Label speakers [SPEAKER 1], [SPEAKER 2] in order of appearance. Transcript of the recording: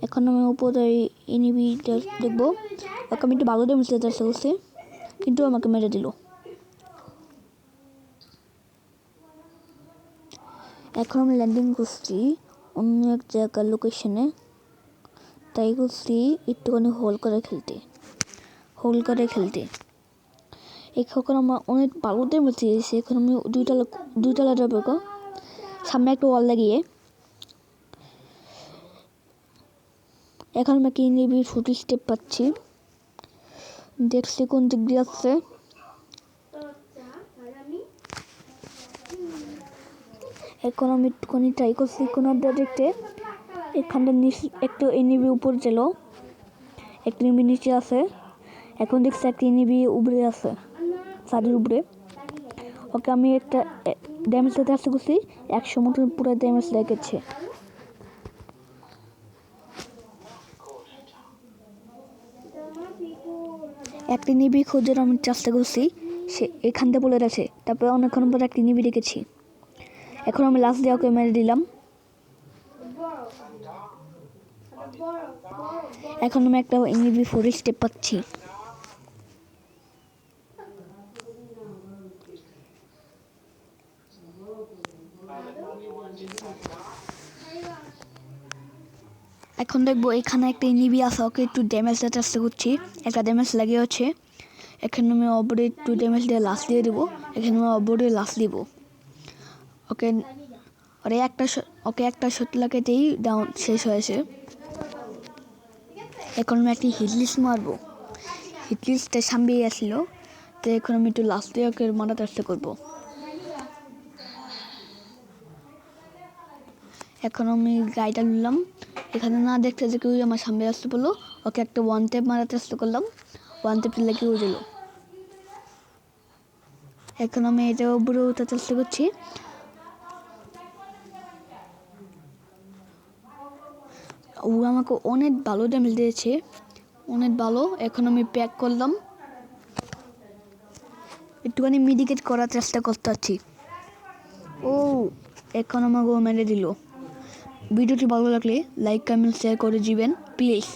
[SPEAKER 1] এখন আমি উপরে এনিমি দেখবো। ওকে আমি একটু ভালো ড্যামেজ দিতে চেষ্টা করছি, কিন্তু আমাকে মেরে দিল। এখন আমি ল্যান্ডিং করছি অন্য এক জায়গার লোকেশনে, তাই করছি একটুখানি হোল্ড করে খেলতে। এখন আমার অনেক ভালো ড্যামেজ দিয়েছে। এখন আমি দুইতলা যাবো, সামনে একটা ওয়াল লাগিয়ে। এখন আমি একটা এনিমির ফুটি স্টেপ পাচ্ছি, দেখছি কোন দিক দিয়ে আসছে। এখন আমি একটুখানি ট্রাই করছি কোনো দেখতে। এখানটা একটু এনিমি উপর গেল, একটা এনিমি নিচে আছে। এখন দেখছি একটা এনিমি উপরে আছে, সারির উপরে। ওকে আমি একটা ড্যামেজ দিতে আসতে করছি, 100 মতন পুরো ড্যামেজ লেগেছে। একটা নিবি খোঁজার আমি চেষ্টা করছি, সে এখান থেকে বলে গেছে। তারপরে অনেকক্ষণ পর একটা নিবি রেখেছি। এখন আমি লাস্ট দিয়ে ওকে মেরে দিলাম। এখন আমি একটা নিবি 4 স্টেপ পাচ্ছি। এখন দেখবো এখানে একটা নিবি আছে, ওকে একটু ড্যামেজ দিতে চেষ্টা করছি। একটা ড্যামেজ লাগিয়েছে। এখানে আমি অবরে একটু ড্যামেজ দিয়ে লাস্ট দিয়ে দেবো। এখানে আমি অবরে লাস্ট দিব। ওকে একটা শট লাগাতেই ডাউন শেষ হয়েছে। এখন আমি একটি হিটলিস্ট মারবো। হিটলিস্টটা সামনে আসলো, তো এখন আমি একটু লাস্ট দিয়ে ওকে মারার চেষ্টা করবো। এখন আমি গাড়িটা নিলাম। এখানে না দেখতে যে কেউ আমার সামনে আসতে বললো, ওকে একটা 1 ট্যাপ মারার চেষ্টা করলাম। 1 ট্যাপ দিলে কেউ দিল। এখন আমি এটা উপরে উঠার চেষ্টা করছি। ও আমাকে অনেক ভালো ড্যামেজ দিয়েছে, অনেক ভালো। এখন আমি প্যাক করলাম, একটুখানি মেডিকেট করার চেষ্টা করতে। ও এখন আমাকে মেরে দিল। ভিডিওটি ভালো লাগলে লাইক কমেন্ট শেয়ার করে দিবেন প্লিজ।